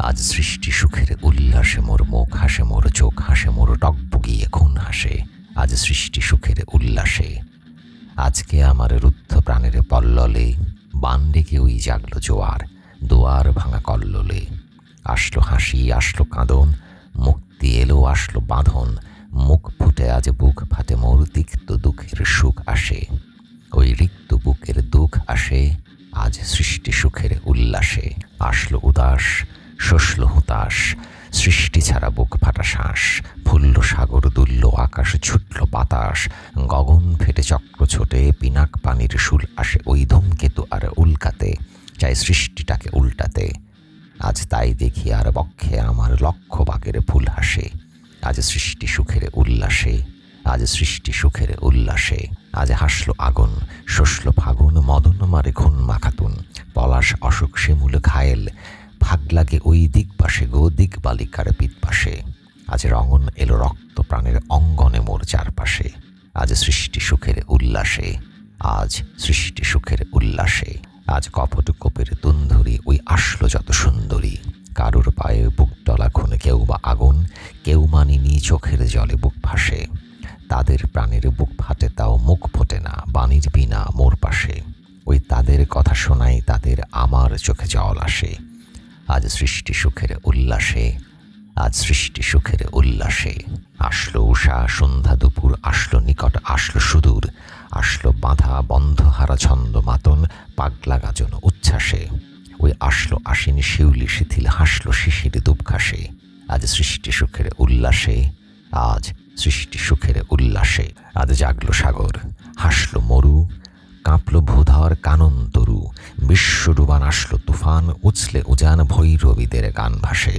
আজ সৃষ্টি সুখের উল্লাসে মোর মুখ হাসে, মোর চোখ হাসে, মোর টকবগিয়ে খুন হাসে। আজ সৃষ্টি সুখের উল্লাসে আজকে আমার রুদ্ধ প্রাণের পল্ললে বান ডেকে ওই জাগলো জোয়ার, দোয়ার ভাঙা কল্লোলে। আসলো হাসি, আসলো কাঁদন, মুক্তি এলো, আসলো বাঁধন। মুখ ফুটে আজ বুক ফাটে, মোর তিক্ত দুঃখের সুখ আসে। ওই রিক্ত বুকের দুঃখ আসে আজ সৃষ্টি সুখের উল্লাসে। আসলো উদাস, শসলো হুতাশ, সৃষ্টি ছাড়া বুক ফাটা শ্বাস। ফুলল সাগর, দুলল আকাশ, ছুটল বাতাস। গগন ফেটে চক্র ছোটে, পিনাক পানির শুল আসে। ওই ধূমকেতু আর উল্কাতে চাই সৃষ্টিটাকে উল্টাতে। আজ তাই দেখি আর বক্ষে আমার লক্ষ বাকের ফুল হাসে। আজ সৃষ্টি সুখের উল্লাসে, আজ সৃষ্টি সুখের উল্লাসে। আজ হাসলো আগুন, শসলো ফাগুন, মদন মারে খুন মাখাতুন। পলাশ অশোক শিমুল ঘায়েল, ভাগ লাগে ওই দিক পাশে গো, দিক বালিকার পিত পাশে। আজ রঙন এলো রক্ত প্রাণের অঙ্গনে মোর চারপাশে। আজ সৃষ্টি সুখের উল্লাসে, আজ সৃষ্টি সুখের উল্লাসে। আজ কপট কোপের তুন্ধুরি ওই আসলো যত সুন্দরী। কারুর পায়ে বুক ডলা খুনে, কেউ বা আগুন, কেউ মানিনি চোখের জলে বুক ভাসে। তাদের প্রাণের বুক ফাটে, তাও মুখ ফোটে না, বাণীর বিনা মোর পাশে। ওই তাদের কথা শোনাই, তাদের আমার চোখে জল আসে। আজ সৃষ্টি সুখের উল্লাসে, আজ সৃষ্টি সুখের উল্লাসে। আসলো উষা, সন্ধ্যা, দুপুর, আসলো নিকট, আসলো সুদূর। আসলো বাঁধা বন্ধ হারা ছন্দ মাতন, পাগলা গাজন উচ্ছ্বাসে। ওই আসলো আশ্বিনী শিউলি শিথিল, হাসলো শিশির দুবঘাসে। আজ সৃষ্টি সুখের উল্লাসে, আজ সৃষ্টি সুখের উল্লাসে। আজ জাগলো সাগর, হাসলো মরু, কাঁপলো ভূধর কানন তরু। বিশ্বডুবান আসলো তুফান, উছলে উজান ভৈরবীদের গান ভাসে।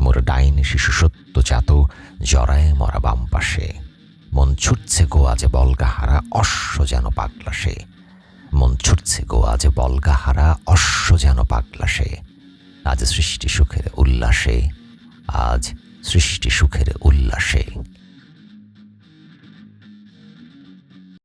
মোর ডাইন শিশু সত্য জাত, জরায় মরা বাম পাশে। মন ছুটছে গো আজ বলগাহারা, অশ্ব যেন পাগলাসে। মন ছুটছে গো আজ বলগাহারা, অশ্ব যেন পাগলাসে। আজ সৃষ্টি সুখের উল্লাসে, আজ সৃষ্টি সুখের উল্লাসে।